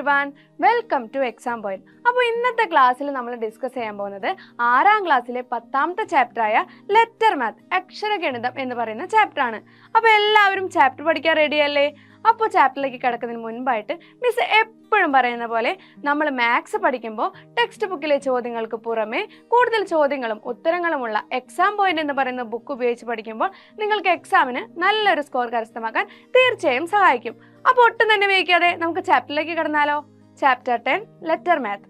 everyone, welcome to Exam Point. അപ്പോൾ ഇന്നത്തെ ക്ലാസ്സിൽ നമ്മൾ ഡിസ്കസ് ചെയ്യാൻ പോകുന്നത് 6ാം ക്ലാസ്സിലെ 10ാമത്തെ ചാപ്റ്റർ ആയ ലെറ്റർ മാത്ത് അക്ഷരഗണിതം എന്ന് പറയുന്ന ചാപ്റ്റർ ആണ്. അപ്പോൾ എല്ലാവരും ചാപ്റ്റർ പഠിക്കാൻ റെഡിയല്ലേ? അപ്പോൾ ചാപ്റ്ററിലേക്ക് കിടക്കുന്നതിന് മുൻപായിട്ട് മിസ് എപ്പോഴും പറയുന്ന പോലെ നമ്മൾ മാത്സ് പഠിക്കുമ്പോൾ ടെക്സ്റ്റ് ബുക്കിലെ ചോദ്യങ്ങൾക്ക് പുറമെ കൂടുതൽ ചോദ്യങ്ങളും ഉത്തരങ്ങളുമുള്ള എക്സാം പോയിന്റ് എന്ന് പറയുന്ന ബുക്ക് ഉപയോഗിച്ച് പഠിക്കുമ്പോൾ നിങ്ങൾക്ക് എക്സാമിന് നല്ലൊരു സ്കോർ കരസ്ഥമാക്കാൻ തീർച്ചയായും സഹായിക്കും. അപ്പോൾ ഒട്ടും തന്നെ വൈകാതെ നമുക്ക് ചാപ്റ്ററിലേക്ക് കടന്നാലോ? Chapter 10 letter math.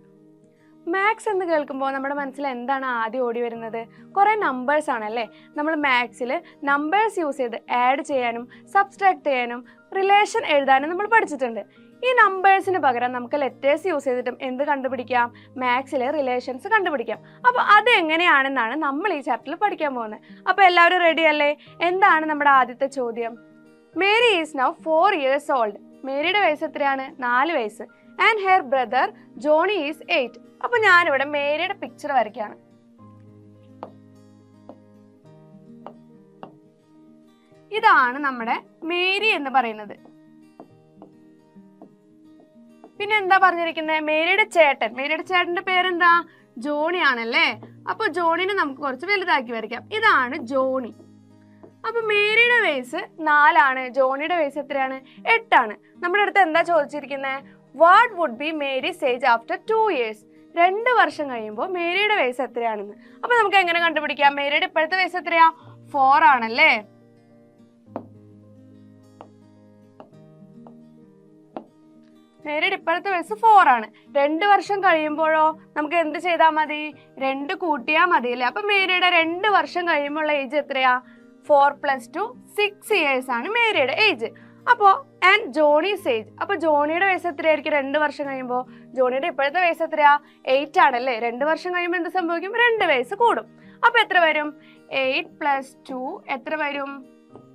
മാത്സ് എന്ന് കേൾക്കുമ്പോൾ നമ്മുടെ മനസ്സിൽ എന്താണ് ആദ്യം ഓടി വരുന്നത്? കുറേ നമ്പേഴ്സ് ആണല്ലേ. നമ്മൾ മാത്സിൽ നമ്പേഴ്സ് യൂസ് ചെയ്ത് ആഡ് ചെയ്യാനും സബ്സ്ട്രാക്ട് ചെയ്യാനും റിലേഷൻ എഴുതാനും നമ്മൾ പഠിച്ചിട്ടുണ്ട്. ഈ നമ്പേഴ്സിന് പകരം നമുക്ക് ലെറ്റേഴ്സ് യൂസ് ചെയ്തിട്ടും എന്ത് കണ്ടുപിടിക്കാം? മാത്സിലെ റിലേഷൻസ് കണ്ടുപിടിക്കാം. അപ്പോൾ അത് എങ്ങനെയാണെന്നാണ് നമ്മൾ ഈ ചാപ്റ്ററിൽ പഠിക്കാൻ പോകുന്നത്. അപ്പോൾ എല്ലാവരും റെഡി അല്ലേ? എന്താണ് നമ്മുടെ ആദ്യത്തെ ചോദ്യം? Mary is now 4 years old. മേരിയുടെ വയസ്സ് എത്രയാണ്? 4 വയസ്സ്. And her brother Johnny is 8. അപ്പൊ ഞാനിവിടെ മേരിയുടെ പിക്ചർ വരയ്ക്കാണ്. ഇതാണ് നമ്മുടെ മേരി എന്ന് പറയുന്നത്. പിന്നെ എന്താ പറഞ്ഞിരിക്കുന്നത്? മേരിയുടെ ചേട്ടന്റെ പേരെന്താ? ജോണി ആണല്ലേ. അപ്പൊ ജോണിനെ നമുക്ക് കുറച്ച് വലുതാക്കി വരയ്ക്കാം. ഇതാണ് ജോണി. അപ്പൊ മേരിയുടെ വയസ്സ് 4 ആണ്. ജോണിയുടെ വയസ്സ് എത്രയാണ്? 8 ആണ്. നമ്മുടെ അടുത്ത് എന്താ ചോദിച്ചിരിക്കുന്നത്? What would be Mary's age after 2 years? 2 വർഷം കഴിയുമ്പോൾ മേരിയുടെ വയസ്സ് എത്രയാണെന്ന്. അപ്പൊ നമുക്ക് എങ്ങനെ കണ്ടുപിടിക്കാം? മേരിയുടെ ഇപ്പോഴത്തെ വയസ്സ് എത്രയാ? 4 ആണല്ലേ. മേരിയുടെ ഇപ്പോഴത്തെ വയസ്സ് 4 ആണ്. 2 വർഷം കഴിയുമ്പോഴോ നമുക്ക് എന്ത് ചെയ്താൽ മതി? 2 കൂട്ടിയാൽ മതി അല്ലേ. അപ്പൊ മേരിയുടെ 2 വർഷം കഴിയുമ്പോഴുള്ള ഏജ് എത്രയാ? 4 + 2 6 years ആണ് മേരിയുടെ ഏജ്. അപ്പോൾ ആൻഡ് ജോണീസ് ഏജ്. അപ്പോൾ ജോണിയുടെ വയസ്സ് എത്രയായിരിക്കും 2 വർഷം കഴിയുമ്പോൾ? ജോണിയുടെ ഇപ്പോഴത്തെ വയസ്സ് എത്രയാ? 8 ആണല്ലേ. 2 വർഷം കഴിയുമ്പോൾ എന്ത് സംഭവിക്കും? 2 വയസ്സ് കൂടും. അപ്പോൾ എത്ര വരും? 8 + 2 എത്ര വരും?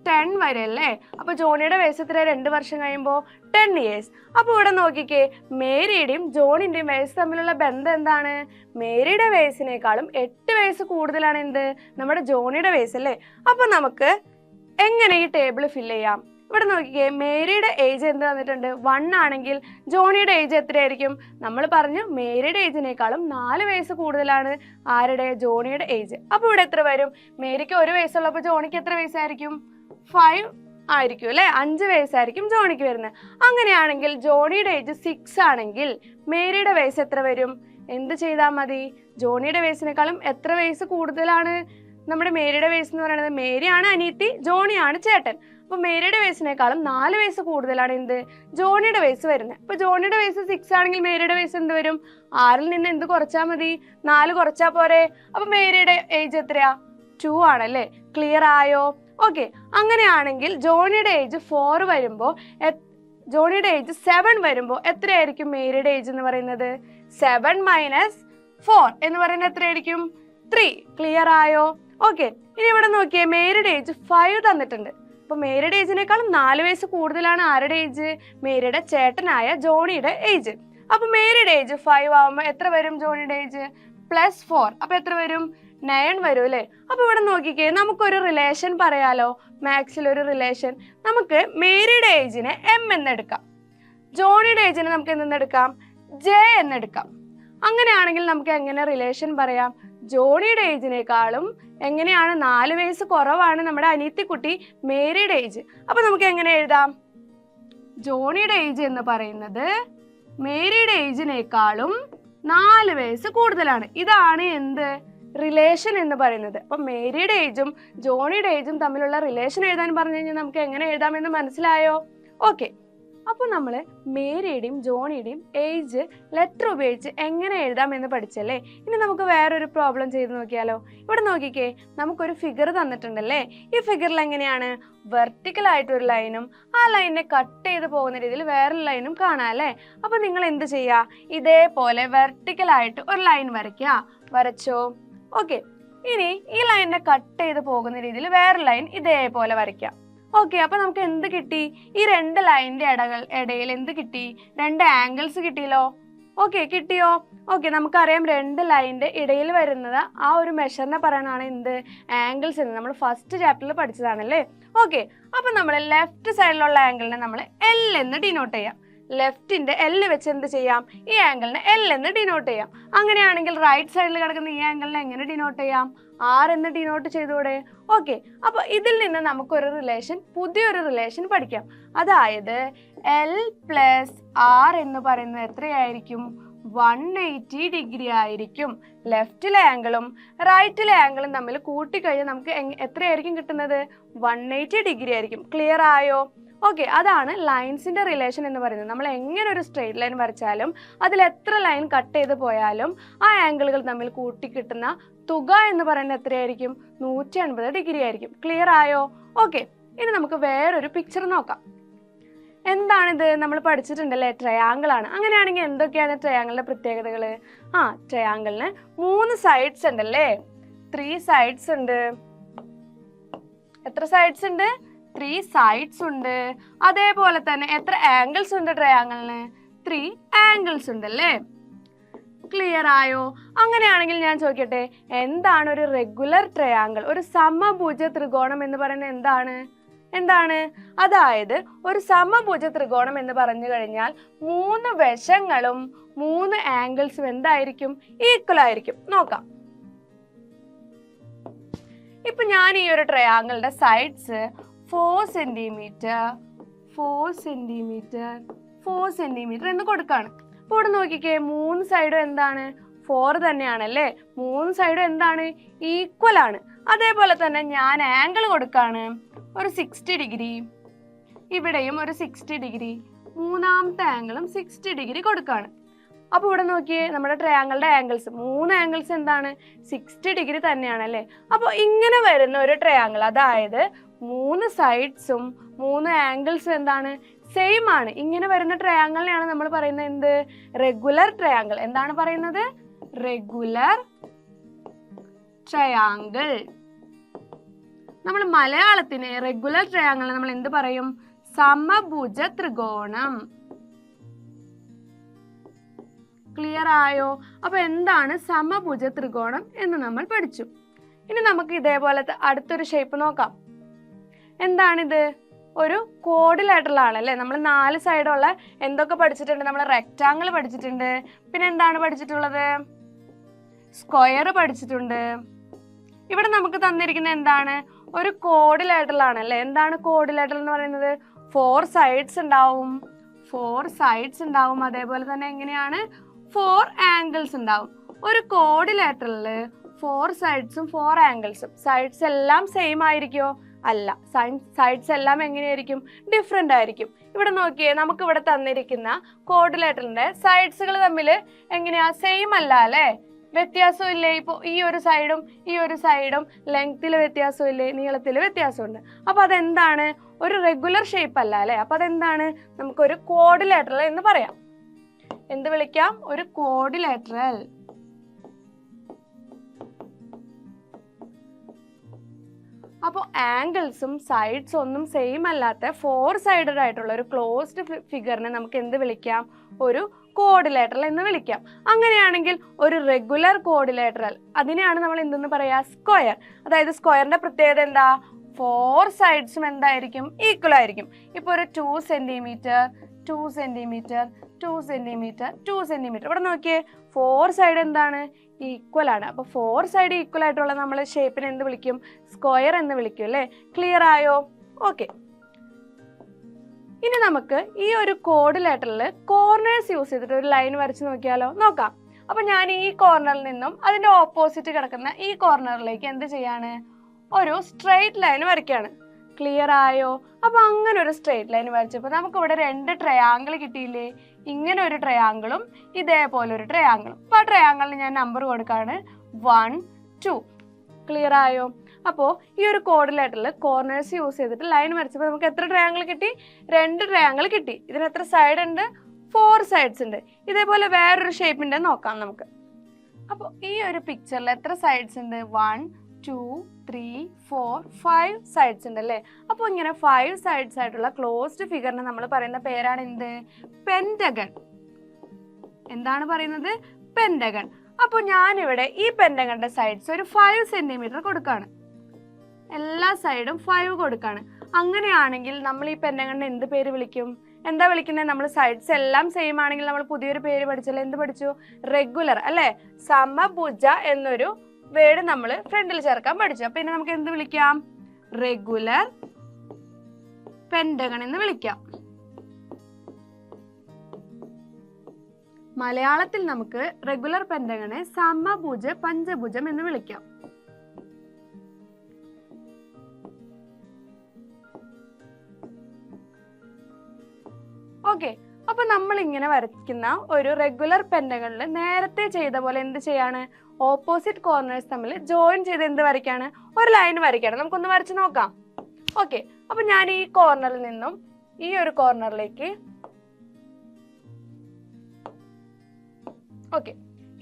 10 വരും അല്ലേ. അപ്പോൾ ജോണിയുടെ വയസ്സ് എത്ര 2 വർഷം കഴിയുമ്പോൾ? 10 years. അപ്പോൾ ഇവിടെ നോക്കിക്കേ, മേരിയുടെയും ജോണിൻ്റെയും വയസ്സ് തമ്മിലുള്ള ബന്ധം എന്താണ്? മേരിയുടെ വയസ്സിനേക്കാളും 8 വയസ്സ് കൂടുതലാണ് എന്ത്? നമ്മുടെ ജോണിയുടെ വയസ്സ് അല്ലേ. അപ്പോൾ നമുക്ക് എങ്ങനെ ഈ ടേബിൾ ഫില്ല് ചെയ്യാം? ഇവിടെ നോക്കിക്കേ, മേരിയുടെ ഏജ് എന്ത് തന്നിട്ടുണ്ട്? 1 ആണെങ്കിൽ ജോണിയുടെ ഏജ് എത്രയായിരിക്കും? നമ്മൾ പറഞ്ഞു മേരിയുടെ ഏജിനേക്കാളും 4 വയസ്സ് കൂടുതലാണ് ആരുടെ? ജോണിയുടെ ഏജ്. അപ്പോൾ ഇവിടെ എത്ര വരും? മേരിക്ക് 1 വയസ്സുള്ളപ്പോൾ ജോണിക്ക് എത്ര വയസ്സായിരിക്കും? 5 ആയിരിക്കും അല്ലേ. 5 വയസ്സായിരിക്കും ജോണിക്ക് വരുന്നത്. അങ്ങനെയാണെങ്കിൽ ജോണിയുടെ ഏജ് 6 ആണെങ്കിൽ മേരിയുടെ വയസ്സ് എത്ര വരും? എന്ത് ചെയ്താൽ മതി? ജോണിയുടെ വയസ്സിനേക്കാളും എത്ര വയസ്സ് കൂടുതലാണ് നമ്മുടെ മേരിയുടെ വയസ്സ് എന്ന് പറയുന്നത്? മേരിയാണ് അനിയത്തി, ജോണിയാണ് ചേട്ടൻ. അപ്പോൾ മേരിയുടെ വയസ്സിനേക്കാളും 4 വയസ്സ് കൂടുതലാണ് എന്ത്? ജോണിയുടെ വയസ്സ് വരുന്നത്. അപ്പോൾ ജോണിയുടെ വയസ്സ് 6 ആണെങ്കിൽ മേരിയുടെ വയസ്സ് എന്ത് വരും? 6ൽ നിന്ന് എന്ത് കുറച്ചാൽ മതി? 4 കുറച്ചാൽ പോരെ. അപ്പോൾ മേരിയുടെ ഏജ് എത്രയാ? 2 ആണല്ലേ. ക്ലിയർ ആയോ? ഓക്കെ. അങ്ങനെയാണെങ്കിൽ ജോണിയുടെ ഏജ് 4 വരുമ്പോൾ ജോണിയുടെ ഏജ് 7 വരുമ്പോൾ എത്രയായിരിക്കും മേരിയുടെ ഏജ് എന്ന് പറയുന്നത്? 7 - 4 എന്ന് പറയുന്നത് എത്രയായിരിക്കും? 3. ക്ലിയർ ആയോ? ഓക്കെ. ഇനി ഇവിടെ നോക്കിയേ, മേരിയുടെ ഏജ് 5 തന്നിട്ടുണ്ട്. അപ്പോൾ മേരിയുടെ ഏജിനേക്കാളും 4 വയസ്സ് കൂടുതലാണ് ആരുടെ ഏജ്? മേരിയുടെ ചേട്ടനായ ജോണിയുടെ ഏജ്. അപ്പോൾ മേരിയുടെ ഏജ് 5 ആവുമ്പോൾ എത്ര വരും? ജോണിയുടെ ഏജ് +4. അപ്പോൾ എത്ര വരും? 9 വരും അല്ലേ. അപ്പോൾ ഇവിടെ നോക്കിക്കേ, നമുക്കൊരു റിലേഷൻ പറയാലോ. മാത്സിലൊരു റിലേഷൻ. നമുക്ക് മേരിയുടെ ഏജിനെ M എന്നെടുക്കാം, ജോണിയുടെ ഏജിനെ നമുക്ക് എന്തെന്നെടുക്കാം? J എന്നെടുക്കാം. അങ്ങനെയാണെങ്കിൽ നമുക്ക് എങ്ങനെ റിലേഷൻ പറയാം? ജോണിയുടെ ഏജിനേക്കാളും എങ്ങനെയാണ് 4 വയസ്സ് കുറവാണ് നമ്മുടെ അനിയത്തിക്കുട്ടി മേരിയുടെ ഏജ്. അപ്പോൾ നമുക്ക് എങ്ങനെ എഴുതാം? ജോണിയുടെ ഏജ് എന്ന് പറയുന്നത് മേരിയുടെ ഏജിനേക്കാളും 4 വയസ്സ് കൂടുതലാണ്. ഇതാണ് എന്ത്? റിലേഷൻ എന്ന് പറയുന്നത്. അപ്പം മേരിയുടെ ഏജും ജോണിയുടെ ഏജും തമ്മിലുള്ള റിലേഷൻ എഴുതാൻ പറഞ്ഞു കഴിഞ്ഞാൽ നമുക്ക് എങ്ങനെ എഴുതാമെന്ന് മനസ്സിലായോ? ഓക്കെ. അപ്പോൾ നമ്മൾ മേരിയുടെയും ജോണിയുടെയും ഏജ് ലെറ്റർ ഉപയോഗിച്ച് എങ്ങനെ എഴുതാമെന്ന് പഠിച്ചല്ലേ. ഇനി നമുക്ക് വേറൊരു പ്രോബ്ലം ചെയ്ത് നോക്കിയാലോ. ഇവിടെ നോക്കിക്കേ, നമുക്കൊരു ഫിഗർ തന്നിട്ടുണ്ടല്ലേ. ഈ ഫിഗറിൽ എങ്ങനെയാണ്? വെർട്ടിക്കൽ ആയിട്ടൊരു ലൈനും ആ ലൈനിനെ കട്ട് ചെയ്ത് പോകുന്ന രീതിയിൽ വേറൊരു ലൈനും കാണാം അല്ലേ. അപ്പോൾ നിങ്ങൾ എന്ത് ചെയ്യുക? ഇതേപോലെ വെർട്ടിക്കൽ ആയിട്ട് ഒരു ലൈൻ വരയ്ക്കുക. വരച്ചോ? ഓക്കെ. ഇനി ഈ ലൈനിനെ കട്ട് ചെയ്ത് പോകുന്ന രീതിയിൽ വേറെ ലൈൻ ഇതേപോലെ വരയ്ക്കാം. ഓക്കെ. അപ്പോൾ നമുക്ക് എന്ത് കിട്ടി? ഈ 2 ലൈനിൻ്റെ ഇടയിൽ എന്ത് കിട്ടി? 2 ആംഗിൾസ് കിട്ടിയല്ലോ. ഓക്കെ, കിട്ടിയോ? ഓക്കെ, നമുക്കറിയാം 2 ലൈനിൻ്റെ ഇടയിൽ വരുന്നത് ആ ഒരു മെഷറിനെ പറയണതാണ് എന്ത്? ആംഗിൾസ് എന്ന്. നമ്മൾ ഫസ്റ്റ് ചാപ്റ്ററിൽ പഠിച്ചതാണല്ലേ. ഓക്കെ. അപ്പോൾ നമ്മൾ ലെഫ്റ്റ് സൈഡിലുള്ള ആംഗിളിനെ നമ്മൾ L എന്ന് ഡിനോട്ട് ചെയ്യാം. ലെഫ്റ്റിന്റെ L വെച്ച് എന്ത് ചെയ്യാം, ഈ ആംഗിളിനെ L എന്ന് ഡിനോട്ട് ചെയ്യാം. അങ്ങനെയാണെങ്കിൽ റൈറ്റ് സൈഡിൽ കിടക്കുന്ന ഈ ആംഗിളിനെ എങ്ങനെ ഡിനോട്ട് ചെയ്യാം, R എന്ന് ഡിനോട്ട് ചെയ്തൂടെ? ഓക്കെ, അപ്പോൾ ഇതിൽ നിന്ന് നമുക്കൊരു പുതിയൊരു റിലേഷൻ പഠിക്കാം. അതായത് L+R എന്ന് പറയുന്നത് എത്രയായിരിക്കും, 180 ഡിഗ്രി ആയിരിക്കും. ലെഫ്റ്റിലെ ആംഗിളും റൈറ്റിലെ ആംഗിളും തമ്മിൽ കൂട്ടിക്കഴിഞ്ഞാൽ നമുക്ക് എത്രയായിരിക്കും കിട്ടുന്നത്, 180 ഡിഗ്രി ആയിരിക്കും. ക്ലിയർ ആയോ? ഓക്കെ, അതാണ് ലൈൻസിന്റെ റിലേഷൻ എന്ന് പറയുന്നത്. നമ്മൾ എങ്ങനെ ഒരു സ്ട്രെയിറ്റ് ലൈൻ വരച്ചാലും അതിൽ എത്ര ലൈൻ കട്ട് ചെയ്ത് പോയാലും ആ ആംഗിളുകൾ തമ്മിൽ കൂട്ടി കിട്ടുന്ന തുക എന്ന് പറയുന്നത് എത്രയായിരിക്കും, 180 ഡിഗ്രി ആയിരിക്കും. ക്ലിയർ ആയോ? ഓക്കെ, ഇനി നമുക്ക് വേറൊരു പിക്ചർ നോക്കാം. എന്താണിത്, നമ്മൾ പഠിച്ചിട്ടുണ്ടല്ലേ, ട്രയാങ്കിൾ ആണ്. അങ്ങനെയാണെങ്കിൽ എന്തൊക്കെയാണ് ട്രയാങ്കിളിന്റെ പ്രത്യേകതകൾ? ട്രയാങ്കിളിന് 3 സൈഡ്സ് ഉണ്ടല്ലേ, 3 സൈഡ്സ് ഉണ്ട്. എത്ര സൈഡ്സ് ഉണ്ട്? 3 സൈഡ്സ് ഉണ്ട്. അതേപോലെ തന്നെ എത്ര ആംഗിൾസ് ഉണ്ട് ട്രയാങ്കിളിന്? 3 ആംഗിൾസ് ഉണ്ടല്ലേ. ക്ലിയർ ആയോ? അങ്ങനെയാണെങ്കിൽ ഞാൻ ചോദിക്കട്ടെ, എന്താണ് ഒരു റെഗുലർ ട്രയാങ്കിൾ, ഒരു സമഭുജ ത്രികോണം എന്ന് പറയുന്നത് എന്താണ്? അതായത് ഒരു സമഭുജ ത്രികോണം എന്ന് പറഞ്ഞു കഴിഞ്ഞാൽ 3 വശങ്ങളും 3 ആംഗിൾസും എന്തായിരിക്കും, ഈക്വൽ ആയിരിക്കും. നോക്കാം. ഇപ്പൊ ഞാൻ ഈ ഒരു ട്രയാങ്കിളിന്റെ സൈഡ്സ് 4 സെന്റിമീറ്റർ 4 സെന്റിമീറ്റർ 4 സെന്റിമീറ്റർ എന്ന് കൊടുക്കാണ്. അപ്പോൾ ഇവിടെ നോക്കിക്കേ, 3 സൈഡും എന്താണ്, 4 തന്നെയാണല്ലേ. 3 സൈഡും എന്താണ്, ഈക്വൽ ആണ്. അതേപോലെ തന്നെ ഞാൻ ആംഗിൾ കൊടുക്കാണ് ഒരു 60 ഡിഗ്രി, ഇവിടെയും ഒരു 60 ഡിഗ്രി, മൂന്നാമത്തെ ആംഗിളും 60 ഡിഗ്രി കൊടുക്കാണ്. അപ്പോൾ ഇവിടെ നോക്കിയേ, നമ്മുടെ ട്രയാങ്കിളുടെ ആംഗിൾസ് 3 ആംഗിൾസ് എന്താണ്, 60 ഡിഗ്രി തന്നെയാണല്ലേ. അപ്പോൾ ഇങ്ങനെ വരുന്ന ഒരു ട്രയാങ്കിൾ, അതായത് 3 സൈഡ്സും 3 ആംഗിൾസും എന്താണ്, സെയിം ആണ്. ഇങ്ങനെ വരുന്ന ട്രയാങ്കിളിനെയാണ് നമ്മൾ പറയുന്നത് എന്ത്, റെഗുലർ ട്രയാങ്കിൾ. എന്താണ് പറയുന്നത്, റെഗുലർ ട്രയാങ്കിൾ. നമ്മൾ മലയാളത്തിന് റെഗുലർ ട്രയാങ്കിൾ നമ്മൾ എന്ത് പറയും, സമഭുജ ത്രികോണം. ക്ലിയർ ആയോ? അപ്പൊ എന്താണ് സമഭുജ ത്രികോണം എന്ന് നമ്മൾ പഠിച്ചു. ഇനി നമുക്ക് ഇതേപോലത്തെ അടുത്തൊരു ഷേപ്പ് നോക്കാം. എന്താണിത്, ഒരു കോഡിലേറ്ററൽ ആണല്ലേ. നമ്മൾ 4 സൈഡുള്ള എന്തൊക്കെ പഠിച്ചിട്ടുണ്ട്, നമ്മൾ റെക്റ്റാങ്കിൾ പഠിച്ചിട്ടുണ്ട്, പിന്നെ എന്താണ് പഠിച്ചിട്ടുള്ളത്, സ്ക്വയർ പഠിച്ചിട്ടുണ്ട്. ഇവിടെ നമുക്ക് തന്നിരിക്കുന്ന എന്താണ്, ഒരു കോഡിലേറ്ററൽ ആണല്ലേ. എന്താണ് കോഡിലേറ്ററൽ എന്ന് പറയുന്നത്, 4 സൈഡ്സ് ഉണ്ടാവും, 4 സൈഡ്സ് ഉണ്ടാവും. അതേപോലെ തന്നെ എങ്ങനെയാണ്, 4 ആംഗിൾസ് ഉണ്ടാവും. ഒരു കോഡിലേറ്ററലിൽ 4 സൈഡ്സും 4 ആംഗിൾസും, സൈഡ്സ് എല്ലാം സെയിം ആയിരിക്കുമോ? അല്ല, സൈഡ്സ് എല്ലാം എങ്ങനെയായിരിക്കും, ഡിഫറെൻ്റ് ആയിരിക്കും. ഇവിടെ നോക്കിയേ, നമുക്ക് ഇവിടെ തന്നിരിക്കുന്ന കോഡിലേറ്ററിന്റെ സൈഡ്സുകൾ തമ്മിൽ എങ്ങനെയാ, സെയിം അല്ല അല്ലേ, വ്യത്യാസം ഇല്ലേ? ഇപ്പോൾ ഈ ഒരു സൈഡും ലെങ്ത്തിൽ വ്യത്യാസം ഇല്ലേ, നീളത്തിൽ വ്യത്യാസമുണ്ട്. അപ്പൊ അതെന്താണ്, ഒരു റെഗുലർ ഷേപ്പ് അല്ല അല്ലേ. അപ്പൊ അതെന്താണ്, നമുക്കൊരു കോഡിലേറ്ററൽ എന്ന് പറയാം. എന്ത് വിളിക്കാം, ഒരു കോഡിലേറ്ററൽ. അപ്പോൾ ആംഗിൾസും സൈഡ്സും ഒന്നും സെയിം അല്ലാത്ത 4 സൈഡഡ് ആയിട്ടുള്ള ഒരു ക്ലോസ്ഡ് ഫിഗറിനെ നമുക്ക് എന്ത് വിളിക്കാം, ഒരു കോഡിലേറ്ററൽ എന്ന് വിളിക്കാം. അങ്ങനെയാണെങ്കിൽ ഒരു റെഗുലർ കോഡിലേറ്ററൽ, അതിനെയാണ് നമ്മൾ എന്തെന്ന് പറയാ, സ്ക്വയർ. അതായത് സ്ക്വയറിന്റെ പ്രത്യേകത എന്താ, 4 സൈഡ്സും എന്തായിരിക്കും, ഈക്വൽ ആയിരിക്കും. ഇപ്പോൾ ഒരു 2 സെന്റിമീറ്റർ 2 സെന്റിമീറ്റർ 2 സെന്റിമീറ്റർ 2 സെന്റിമീറ്റർ, ഇവിടെ നോക്കിയേ, 4 സൈഡ് എന്താണ്, ഈക്വൽ ആണ്. അപ്പോൾ 4 സൈഡ് ഈക്വൽ ആയിട്ടുള്ള നമ്മൾ ഷേപ്പിനെ എന്ത് വിളിക്കും, സ്ക്വയർ എന്ന് വിളിക്കും അല്ലേ. ക്ലിയർ ആയോ? ഓക്കെ, ഇനി നമുക്ക് ഈ ഒരു കോഡിലേറ്ററിൽ കോർണേഴ്സ് യൂസ് ചെയ്തിട്ട് ഒരു ലൈൻ വരച്ച് നോക്കാം. അപ്പൊ ഞാൻ ഈ കോർണറിൽ നിന്നും അതിന്റെ ഓപ്പോസിറ്റ് കിടക്കുന്ന ഈ കോർണറിലേക്ക് എന്ത് ചെയ്യാണ്, ഒരു സ്ട്രെയിറ്റ് ലൈൻ വരയ്ക്കാണ്. ക്ലിയർ ആയോ? അപ്പൊ അങ്ങനെ ഒരു സ്ട്രെയിറ്റ് ലൈൻ വരച്ചപ്പോൾ നമുക്ക് ഇവിടെ 2 ട്രയാങ്കിൾ കിട്ടിയില്ലേ, ഇങ്ങനെ ഒരു ട്രയാങ്കിളും ഇതേപോലെ ഒരു ട്രയാങ്കിളും. അപ്പൊ ആ ട്രയാങ്കിളിന് ഞാൻ നമ്പർ കൊടുക്കാണ് 1 2. ക്ലിയർ ആയോ? അപ്പോൾ ഈ ഒരു കോഡിലേറ്ററിൽ കോർണേഴ്സ് യൂസ് ചെയ്തിട്ട് ലൈൻ വരച്ചപ്പോൾ നമുക്ക് എത്ര ട്രയാങ്കിൾ കിട്ടി, 2 ട്രയാങ്കിൾ കിട്ടി. ഇതിന് എത്ര സൈഡ് ഉണ്ട്, 4 സൈഡ്സ് ഉണ്ട്. ഇതേപോലെ വേറൊരു ഷേപ്പിന്റെ നോക്കാം നമുക്ക്. അപ്പോൾ ഈ ഒരു പിക്ചറിൽ എത്ര സൈഡ്സ് ഉണ്ട്, 1 2 3 4 5 സൈഡ്സ് ഉണ്ട് അല്ലേ. അപ്പോൾ ഇങ്ങനെ 5 സൈഡ്സ് ആയിട്ടുള്ള ക്ലോസ്ഡ് ഫിഗറിനെ നമ്മൾ പറയുന്ന പേരാണ് എന്ത്, പെന്റഗൺ. എന്താണ് പറയുന്നത്, പെന്റഗൺ. അപ്പോൾ ഞാനിവിടെ ഈ പെന്റഗണിന്റെ സൈഡ്സ് ഒരു 5 സെന്റിമീറ്റർ കൊടുക്കാണ്, എല്ലാ സൈഡും 5 കൊടുക്കാണ്. അങ്ങനെയാണെങ്കിൽ നമ്മൾ ഈ പെന്റഗണിനെ എന്ത് പേര് വിളിക്കും, എന്താ വിളിക്കുന്നത്? നമ്മൾ സൈഡ്സ് എല്ലാം സെയിം ആണെങ്കിൽ നമ്മൾ പുതിയൊരു പേര് പഠിച്ചല്ലോ. എന്ത് പഠിച്ചു? റെഗുലർ അല്ലേ? സമഭുജ എന്നൊരു വേർഡ് നമ്മൾ ഫ്രണ്ടിൽ ചേർക്കാൻ പഠിച്ചു. അപ്പൊ ഇനി നമുക്ക് എന്ത് വിളിക്കാം? റെഗുലർ പെന്റഗൺ എന്ന് വിളിക്കാം. മലയാളത്തിൽ നമുക്ക് റെഗുലർ പെന്റഗണെ സമഭുജ പഞ്ചഭുജം എന്ന് വിളിക്കാം. ഓക്കെ, അപ്പൊ നമ്മൾ ഇങ്ങനെ വരയ്ക്കുന്ന ഒരു റെഗുലർ പെന്റഗണിൽ നേരത്തെ ചെയ്ത പോലെ എന്ത് ചെയ്യാണ്? ഓപ്പോസിറ്റ് കോർണേഴ്സ് തമ്മിൽ ജോയിൻ ചെയ്ത് എന്ത് വരയ്ക്കാണ്? ഒരു ലൈൻ വരയ്ക്കാണ്. നമുക്കൊന്ന് വരച്ച് നോക്കാം. ഓക്കെ, അപ്പൊ ഞാൻ ഈ കോർണറിൽ നിന്നും ഈ ഒരു കോർണറിലേക്ക്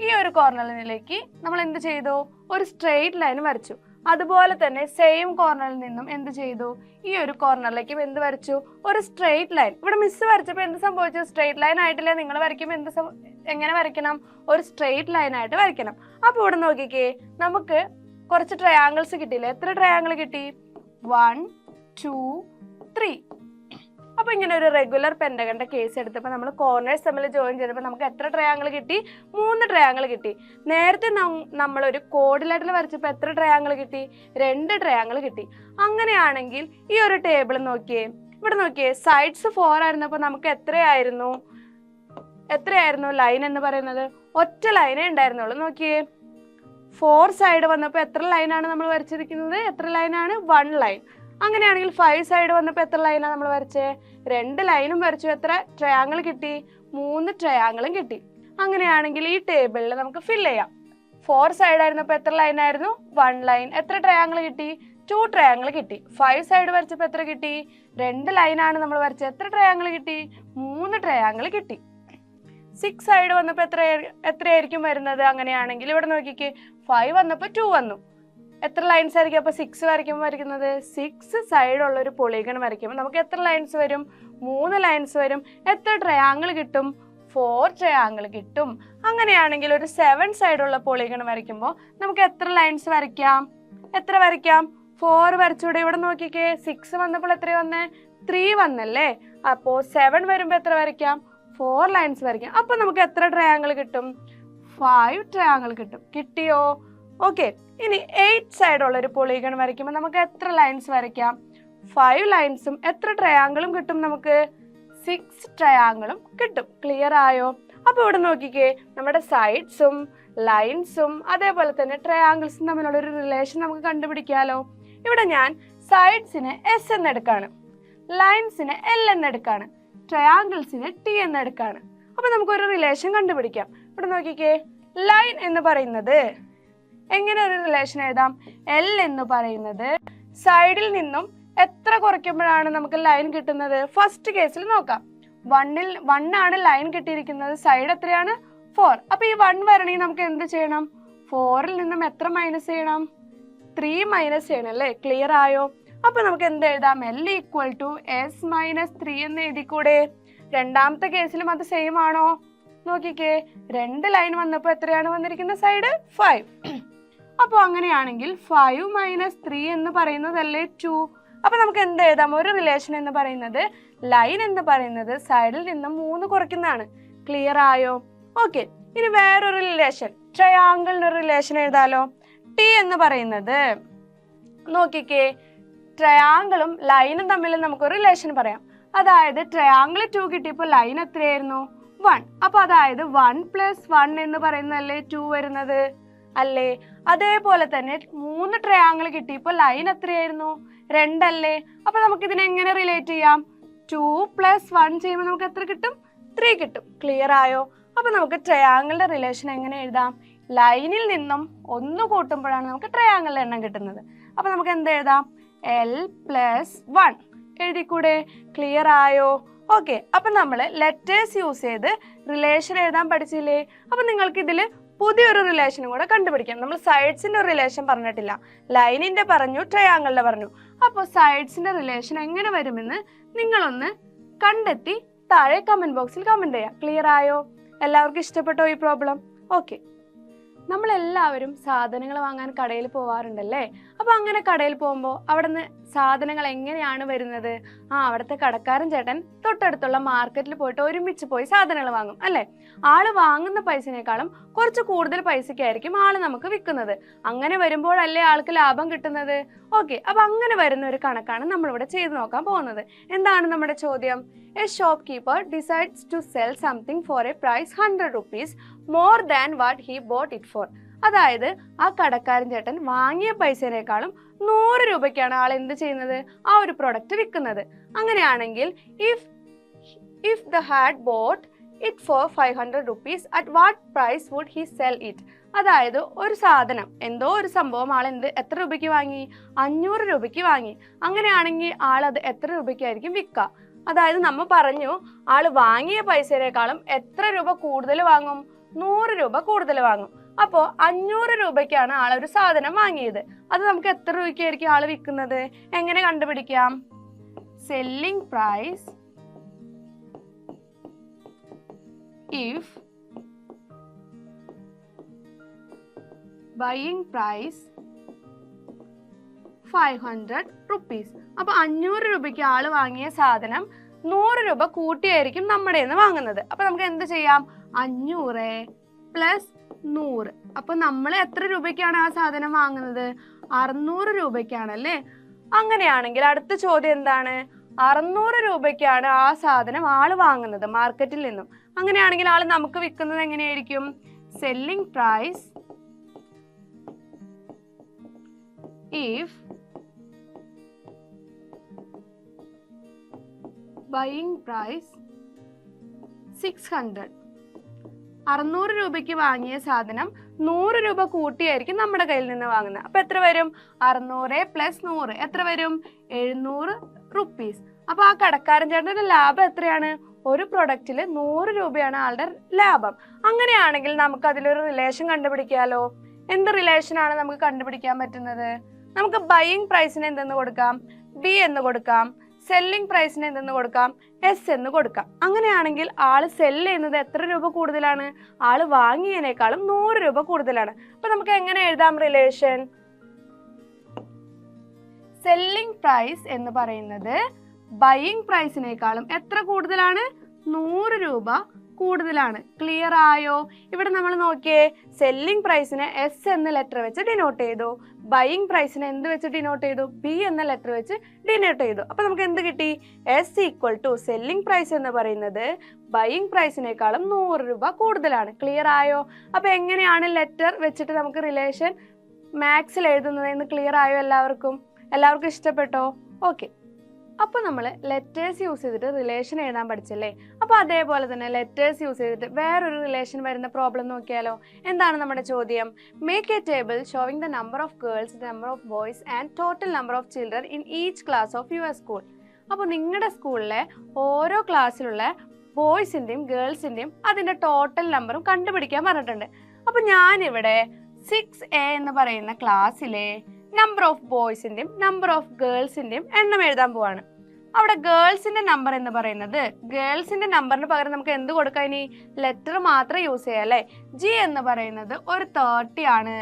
ഈ ഒരു കോർണറിലേക്ക് നമ്മൾ എന്ത് ചെയ്തു? ഒരു സ്ട്രെയിറ്റ് ലൈൻ വരച്ചു. അതുപോലെ തന്നെ സെയിം കോർണറിൽ നിന്നും എന്ത് ചെയ്തു? ഈ ഒരു കോർണറിലേക്ക് എന്ത് വരച്ചു? ഒരു സ്ട്രെയിറ്റ് ലൈൻ. ഇവിടെ മിസ് വരച്ചപ്പോൾ എന്ത് സംഭവിച്ചു? സ്ട്രെയിറ്റ് ലൈൻ ആയിട്ടില്ല. നിങ്ങൾ വരയ്ക്കുമ്പോൾ എങ്ങനെ വരയ്ക്കണം? ഒരു സ്ട്രെയിറ്റ് ലൈൻ ആയിട്ട് വരയ്ക്കണം. അപ്പൊ ഇവിടെ നോക്കിക്കേ, നമുക്ക് കുറച്ച് ട്രയാങ്കിൾസ് കിട്ടിയില്ലേ? എത്ര ട്രയാങ്കിൾ കിട്ടി? 1 2 3. അപ്പൊ ഇങ്ങനെ ഒരു റെഗുലർ പെന്റഗന്റെ കേസ് എടുത്തപ്പോൾ നമ്മൾ കോർണേഴ്സ് തമ്മിൽ ജോയിൻ ചെയ്തപ്പോൾ നമുക്ക് എത്ര ട്രയാങ്കിൾ കിട്ടി? 3 ട്രയാങ്കിൾ കിട്ടി. നേരത്തെ നമ്മൾ ഒരു കോഡിലേറ്റർ വരച്ചപ്പോൾ എത്ര ട്രയാങ്കിൾ കിട്ടി? 2 ട്രയാങ്കിൾ കിട്ടി. അങ്ങനെയാണെങ്കിൽ ഈ ഒരു ടേബിൾ നോക്കിയേ, ഇവിടെ നോക്കിയേ, സൈഡ്സ് 4 ആയിരുന്നപ്പോൾ നമുക്ക് എത്രയായിരുന്നു ലൈൻ എന്ന് പറയുന്നത്? ഒറ്റ ലൈനേ ഉണ്ടായിരുന്നുള്ളൂ. നോക്കിയേ, 4 സൈഡ് വന്നപ്പോൾ എത്ര ലൈനാണ് നമ്മൾ വരച്ചിരിക്കുന്നത്? എത്ര ലൈനാണ്? 1 ലൈൻ. അങ്ങനെയാണെങ്കിൽ 5 സൈഡ് വന്നപ്പോൾ എത്ര ലൈനാണ് നമ്മൾ വരച്ചേ? 2 ലൈനും വരച്ചു. എത്ര ട്രയാങ്കിൾ കിട്ടി? 3 ട്രയാങ്കിളും കിട്ടി. അങ്ങനെയാണെങ്കിൽ ഈ ടേബിളിൽ നമുക്ക് ഫിൽ ചെയ്യാം. 4 സൈഡ് ആയിരുന്നപ്പോൾ എത്ര ലൈൻ ആയിരുന്നു? 1 ലൈൻ. എത്ര ട്രയാങ്കിൾ കിട്ടി? 2 ട്രയാങ്കിൾ കിട്ടി. 5 സൈഡ് വരച്ചപ്പോൾ എത്ര കിട്ടി? 2 ലൈനാണ് നമ്മൾ വരച്ചത്. എത്ര ട്രയാങ്കിൾ കിട്ടി? 3 ട്രയാങ്കിൾ കിട്ടി. 6 സൈഡ് വന്നപ്പോൾ എത്രയായിരിക്കും വരുന്നത്? അങ്ങനെയാണെങ്കിൽ ഇവിടെ നോക്കിക്കേ, 5 വന്നപ്പോൾ 2 വന്നു. എത്ര ലൈൻസ് ആയിരിക്കും അപ്പൊ 6 വരയ്ക്കുന്നത്? 6 സൈഡ് ഉള്ള ഒരു പൊളിഗൺ വരയ്ക്കുമ്പോൾ നമുക്ക് എത്ര ലൈൻസ് വരും? 3 ലൈൻസ് വരും. എത്ര ട്രയാങ്കിൾ കിട്ടും? 4 ട്രയാങ്കിൾ കിട്ടും. അങ്ങനെയാണെങ്കിൽ ഒരു 7 സൈഡ് ഉള്ള പൊളിഗൺ വരയ്ക്കുമ്പോൾ നമുക്ക് എത്ര ലൈൻസ് വരയ്ക്കാം? 4 വരച്ചൂടെ? ഇവിടെ നോക്കിക്കേ, 6 വന്നപ്പോൾ എത്ര വന്നേ? 3 വന്നല്ലേ? അപ്പോൾ 7 വരുമ്പോൾ എത്ര വരയ്ക്കാം? 4 ലൈൻസ് വരയ്ക്കാം. അപ്പൊ നമുക്ക് എത്ര ട്രയാങ്കിൾ കിട്ടും? 5 ട്രയാങ്കിൾ കിട്ടും. കിട്ടിയോ? ഓക്കെ, ഇനി 8 സൈഡ് ഉള്ള ഒരു പൊളിഗൺ വരയ്ക്കുമ്പോൾ നമുക്ക് എത്ര ലൈൻസ് വരയ്ക്കാം? 5 ലൈൻസും എത്ര ട്രയാങ്കിളും കിട്ടും? നമുക്ക് 6 ട്രയാങ്കിളും കിട്ടും. ക്ലിയർ ആയോ? അപ്പൊ ഇവിടെ നോക്കിക്കേ, നമ്മുടെ സൈഡ്സും ലൈൻസും അതേപോലെ തന്നെ ട്രയാങ്കിൾസും തമ്മിലുള്ള ഒരു റിലേഷൻ നമുക്ക് കണ്ടുപിടിക്കാലോ. ഇവിടെ ഞാൻ സൈഡ്സിനെ S എന്നെടുക്കാണ്, ലൈൻസിനെ L എന്നെടുക്കാണ്, ട്രയാങ്കിൾസിനെ T എന്നെടുക്കാണ്. അപ്പൊ നമുക്കൊരു റിലേഷൻ കണ്ടുപിടിക്കാം. ഇവിടെ നോക്കിക്കേ, ലൈൻ എന്ന് പറയുന്നത് എങ്ങനെ ഒരു റിലേഷൻ എഴുതാം? L എന്ന് പറയുന്നത് സൈഡിൽ നിന്നും എത്ര കുറയ്ക്കുമ്പോഴാണ് നമുക്ക് ലൈൻ കിട്ടുന്നത്? ഫസ്റ്റ് കേസിൽ നോക്കാം. 1 ആണ് ലൈൻ കിട്ടിയിരിക്കുന്നത്. സൈഡ് എത്രയാണ്? 4. അപ്പൊ ഈ 1 വരണമെങ്കിൽ നമുക്ക് എന്ത് ചെയ്യണം? 4ൽ നിന്നും എത്ര മൈനസ് ചെയ്യണം? 3 മൈനസ് ചെയ്യണം അല്ലേ? ക്ലിയർ ആയോ? അപ്പൊ നമുക്ക് എന്ത് എഴുതാം? L = S - 3 എന്ന് എഴുതിക്കൂടെ? രണ്ടാമത്തെ കേസിലും അത് സെയിം ആണോ? നോക്കിക്കേ, 2 ലൈൻ വന്നപ്പോൾ എത്രയാണ് വന്നിരിക്കുന്ന സൈഡ്? 5. അപ്പോൾ അങ്ങനെയാണെങ്കിൽ 5 - 3 എന്ന് പറയുന്നതല്ലേ 2. അപ്പൊ നമുക്ക് എന്ത് എഴുതാം? ഒരു റിലേഷൻ എന്ന് പറയുന്നത്, ലൈൻ എന്ന് പറയുന്നത് സൈഡിൽ നിന്ന് 3 കുറയ്ക്കുന്നതാണ്. ക്ലിയർ ആയോ? ഓക്കെ, ഇനി വേറൊരു റിലേഷൻ, ട്രയാങ്കിളിന് ഒരു റിലേഷൻ എഴുതാലോ. T എന്ന് പറയുന്നത്, നോക്കിക്കേ, ട്രയാങ്കിളും ലൈനും തമ്മിൽ നമുക്കൊരു റിലേഷൻ പറയാം. അതായത് ട്രയാങ്കിൾ 2 കിട്ടിയപ്പോൾ ലൈൻ എത്രയായിരുന്നു? 1. അപ്പൊ അതായത് 1 + 1 എന്ന് പറയുന്നതല്ലേ 2 വരുന്നത് അല്ലേ? അതേപോലെ തന്നെ 3 ട്രയാങ്കിൾ കിട്ടിയപ്പോൾ ലൈൻ എത്രയായിരുന്നു? 2 അല്ലേ? അപ്പൊ നമുക്ക് ഇതിനെ എങ്ങനെ റിലേറ്റ് ചെയ്യാം? 2 + 1 ചെയ്യുമ്പോൾ നമുക്ക് എത്ര കിട്ടും? 3 കിട്ടും. ക്ലിയർ ആയോ? അപ്പൊ നമുക്ക് ട്രയാങ്കിളിന്റെ റിലേഷൻ എങ്ങനെ എഴുതാം? ലൈനിൽ നിന്നും 1 കൂട്ടുമ്പോഴാണ് നമുക്ക് ട്രയാങ്കിളിന്റെ എണ്ണം കിട്ടുന്നത്. അപ്പൊ നമുക്ക് എന്ത് എഴുതാം? L + 1 എഴുതിക്കൂടെ? ക്ലിയർ ആയോ? ഓക്കെ, അപ്പൊ നമ്മൾ ലെറ്റേഴ്സ് യൂസ് ചെയ്ത് റിലേഷൻ എഴുതാൻ പഠിച്ചില്ലേ? അപ്പൊ നിങ്ങൾക്ക് ഇതിൽ പുതിയൊരു റിലേഷനും കൂടെ കണ്ടുപിടിക്കാം. നമ്മൾ സൈഡ്സിന്റെ ഒരു റിലേഷൻ പറഞ്ഞിട്ടില്ല, ലൈനിന്റെ പറഞ്ഞു, ട്രയാങ്കിളിന്റെ പറഞ്ഞു. അപ്പോൾ സൈഡ്സിന്റെ റിലേഷൻ എങ്ങനെ വരുമെന്ന് നിങ്ങളൊന്ന് കണ്ടെത്തി താഴെ കമന്റ് ബോക്സിൽ കമന്റ് ചെയ്യാം. ക്ലിയർ ആയോ? എല്ലാവർക്കും ഇഷ്ടപ്പെട്ടോ ഈ പ്രോബ്ലം? ഓക്കെ, നമ്മളെല്ലാവരും സാധനങ്ങൾ വാങ്ങാൻ കടയിൽ പോവാറുണ്ടല്ലേ? അപ്പോൾ അങ്ങനെ കടയിൽ പോകുമ്പോൾ അവിടുന്ന് സാധനങ്ങൾ എങ്ങനെയാണ് വരുന്നത്? അവിടുത്തെ കടക്കാരൻ ചേട്ടൻ തൊട്ടടുത്തുള്ള മാർക്കറ്റിൽ പോയിട്ട് ഒരുമിച്ച് പോയി സാധനങ്ങൾ വാങ്ങും അല്ലേ? ആള് വാങ്ങുന്ന പൈസനേക്കാളും കുറച്ച് കൂടുതൽ പൈസയ്ക്കായിരിക്കും ആള് നമുക്ക് വിൽക്കുന്നത്. അങ്ങനെ വരുമ്പോഴല്ലേ ആൾക്ക് ലാഭം കിട്ടുന്നത്. ഓക്കെ, അപ്പൊ അങ്ങനെ വരുന്ന ഒരു കണക്കാണ് നമ്മളിവിടെ ചെയ്തു നോക്കാൻ പോകുന്നത്. എന്താണ് നമ്മുടെ ചോദ്യം? A shopkeeper decides to sell something for a price 100 rupees more than what he bought it for. അതായത് ആ കടക്കാരൻ ചേട്ടൻ വാങ്ങിയ പൈസേനേക്കാളും 100 രൂപയ്ക്കാണ് ആൾ എന്ത് ചെയ്യുന്നത്? ആ ഒരു പ്രൊഡക്റ്റ് വിൽക്കുന്നത്. അങ്ങനെയാണെങ്കിൽ if the had bought it for 500 rupees, at what price would he sell it? അതായത് ഒരു സാധനം, എന്തോ ഒരു സംഭവം ആൾ എത്ര രൂപയ്ക്ക് വാങ്ങി? 500 രൂപയ്ക്ക് വാങ്ങി. അങ്ങനെയാണെങ്കിൽ ആൾ അത് എത്ര രൂപയ്ക്കായിരിക്കും വിൽക്കുക? അതായത് നമ്മൾ പറഞ്ഞു ആള് വാങ്ങിയ പൈസയേക്കാളും എത്ര രൂപ കൂടുതൽ വാങ്ങും? 100 രൂപ കൂടുതൽ വാങ്ങും. അപ്പോൾ 500 രൂപയ്ക്കാണ് ആളൊരു സാധനം വാങ്ങിയത്. അത് നമുക്ക് എത്ര രൂപയ്ക്കായിരിക്കും ആള് വിൽക്കുന്നത്? എങ്ങനെ കണ്ടുപിടിക്കാം? Selling price if buying price 500 rupees. അപ്പൊ 500 രൂപയ്ക്ക് ആള് വാങ്ങിയ സാധനം 100 രൂപ കൂട്ടിയായിരിക്കും നമ്മുടെ നിന്ന് വാങ്ങുന്നത്. അപ്പൊ നമുക്ക് എന്ത് ചെയ്യാം? 500 പ്ലസ് 100. അപ്പൊ നമ്മൾ എത്ര രൂപയ്ക്കാണ് ആ സാധനം വാങ്ങുന്നത്? 600 രൂപയ്ക്കാണല്ലേ? അങ്ങനെയാണെങ്കിൽ അടുത്ത ചോദ്യം എന്താണ്? 600 രൂപയ്ക്കാണ് ആ സാധനം ആള് വാങ്ങുന്നത് മാർക്കറ്റിൽ നിന്നും. അങ്ങനെയാണെങ്കിൽ ആള് നമുക്ക് വിൽക്കുന്നത് എങ്ങനെയായിരിക്കും? Selling price if buying price 600. 600 രൂപയ്ക്ക് വാങ്ങിയ സാധനം 100 രൂപ കൂട്ടിയായിരിക്കും നമ്മുടെ കയ്യിൽ നിന്ന് വാങ്ങുന്നത്. അപ്പൊ എത്ര വരും? 600 പ്ലസ് 100 എത്ര വരും? 700 rupees. അപ്പൊ ആ കടക്കാരൻ ചേട്ടന്റെ ലാഭം എത്രയാണ്? ഒരു പ്രൊഡക്റ്റിൽ 100 രൂപയാണ് ആളുടെ ലാഭം. അങ്ങനെയാണെങ്കിൽ നമുക്ക് അതിലൊരു റിലേഷൻ കണ്ടുപിടിക്കാലോ. എന്ത് റിലേഷൻ ആണ് നമുക്ക് കണ്ടുപിടിക്കാൻ പറ്റുന്നത്? നമുക്ക് ബൈയിങ് പ്രൈസിന് എന്തെന്ന് കൊടുക്കാം? ബി എന്ന് കൊടുക്കാം. സെല്ലിംഗ് പ്രൈസിന് എന്തെന്ന് കൊടുക്കാം? എസ് എന്ന് കൊടുക്കാം. അങ്ങനെയാണെങ്കിൽ ആള് സെല്ല് ചെയ്യുന്നത് എത്ര രൂപ കൂടുതലാണ്? ആള് വാങ്ങിയതിനേക്കാളും 100 രൂപ കൂടുതലാണ്. അപ്പൊ നമുക്ക് എങ്ങനെ എഴുതാം റിലേഷൻ? സെല്ലിംഗ് പ്രൈസ് എന്ന് പറയുന്നത് ബൈയിങ് പ്രൈസിനേക്കാളും എത്ര കൂടുതലാണ്? 100 രൂപ കൂടുതലാണ്. ക്ലിയർ ആയോ? ഇവിടെ നമ്മൾ നോക്കിയേ, സെല്ലിംഗ് പ്രൈസിനെ എസ് എന്ന ലെറ്റർ വെച്ച് ഡിനോട്ട് ചെയ്തു, ബൈയിങ് പ്രൈസിനെ എന്ത് വെച്ച് ഡിനോട്ട് ചെയ്തു? ബി എന്ന ലെറ്റർ വെച്ച് ഡിനോട്ട് ചെയ്തു. അപ്പൊ നമുക്ക് എന്ത് കിട്ടി? S equal to selling price എന്ന് പറയുന്നത് ബൈയിങ് പ്രൈസിനേക്കാളും 100 രൂപ കൂടുതലാണ്. ക്ലിയർ ആയോ? അപ്പൊ എങ്ങനെയാണ് ലെറ്റർ വെച്ചിട്ട് നമുക്ക് റിലേഷൻ മാത്സിൽ എഴുതുന്നതെന്ന് ക്ലിയർ ആയോ? എല്ലാവർക്കും ഇഷ്ടപ്പെട്ടോ? ഓക്കെ, അപ്പോൾ നമ്മൾ ലെറ്റേഴ്സ് യൂസ് ചെയ്തിട്ട് റിലേഷൻ എഴുതാൻ പഠിച്ചല്ലേ? അപ്പോൾ അതേപോലെ തന്നെ ലെറ്റേഴ്സ് യൂസ് ചെയ്തിട്ട് വേറൊരു റിലേഷൻ വരുന്ന പ്രോബ്ലം നോക്കിയാലോ. എന്താണ് നമ്മുടെ ചോദ്യം? Make A table showing the number of girls, number of boys and total number of children in each class of your school. അപ്പോൾ നിങ്ങളുടെ സ്കൂളിലെ ഓരോ ക്ലാസ്സിലുള്ള ബോയ്സിൻ്റെയും ഗേൾസിൻ്റെയും അതിൻ്റെ ടോട്ടൽ നമ്പറും കണ്ടുപിടിക്കാൻ പറഞ്ഞിട്ടുണ്ട്. അപ്പോൾ ഞാനിവിടെ 6A എന്ന് പറയുന്ന ക്ലാസ്സിലെ നമ്പർ ഓഫ് ബോയ്സിൻ്റെയും നമ്പർ ഓഫ് ഗേൾസിൻ്റെയും എണ്ണം എഴുതാൻ പോവാണ്. അവിടെ ഗേൾസിൻ്റെ നമ്പർ എന്ന് പറയുന്നത്, ഗേൾസിൻ്റെ നമ്പറിന് പകരം നമുക്ക് എന്ത് കൊടുക്കാം? ഇനി ലെറ്റർ മാത്രം യൂസ് ചെയ്യാം അല്ലേ? ജി എന്ന് പറയുന്നത് ഒരു 30 ആണ്.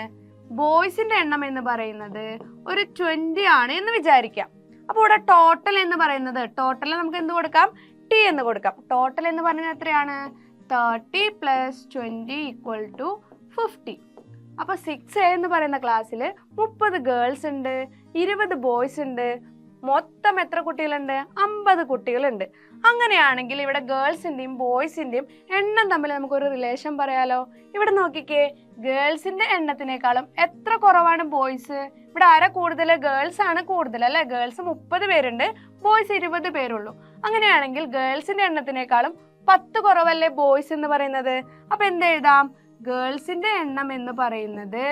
ബോയ്സിൻ്റെ എണ്ണം എന്ന് പറയുന്നത് ഒരു 20 ആണ് എന്ന് വിചാരിക്കാം. അപ്പോൾ ഇവിടെ ടോട്ടൽ എന്ന് പറയുന്നത്, ടോട്ടൽ നമുക്ക് എന്ത് കൊടുക്കാം? ടി എന്ന് കൊടുക്കാം. ടോട്ടൽ എന്ന് പറയുന്നത് എത്രയാണ്? 30 പ്ലസ് 20 ഈക്വൽ ടു 50. അപ്പോൾ 6A എന്ന് പറയുന്ന ക്ലാസ്സിൽ 30 ഗേൾസ് ഉണ്ട്, 20 ബോയ്സ് ഉണ്ട്. മൊത്തം എത്ര കുട്ടികളുണ്ട്? 50 കുട്ടികളുണ്ട്. അങ്ങനെയാണെങ്കിൽ ഇവിടെ ഗേൾസിൻ്റെയും ബോയ്സിൻ്റെയും എണ്ണം തമ്മിൽ നമുക്കൊരു റിലേഷൻ പറയാലോ. ഇവിടെ നോക്കിക്കേ, ഗേൾസിൻ്റെ എണ്ണത്തിനേക്കാളും എത്ര കുറവാണ് ബോയ്സ്? ഇവിടെ ആരാ കൂടുതൽ? ഗേൾസ് ആണ് കൂടുതൽ അല്ലേ? ഗേൾസ് 30 പേരുണ്ട്, ബോയ്സ് 20 പേരുള്ളൂ. അങ്ങനെയാണെങ്കിൽ ഗേൾസിൻ്റെ എണ്ണത്തിനേക്കാളും 10 കുറവല്ലേ ബോയ്സ് എന്ന് പറയുന്നത്? അപ്പം എന്ത് എഴുതാം? ഗേൾസിന്റെ എണ്ണം എന്ന് പറയുന്നത്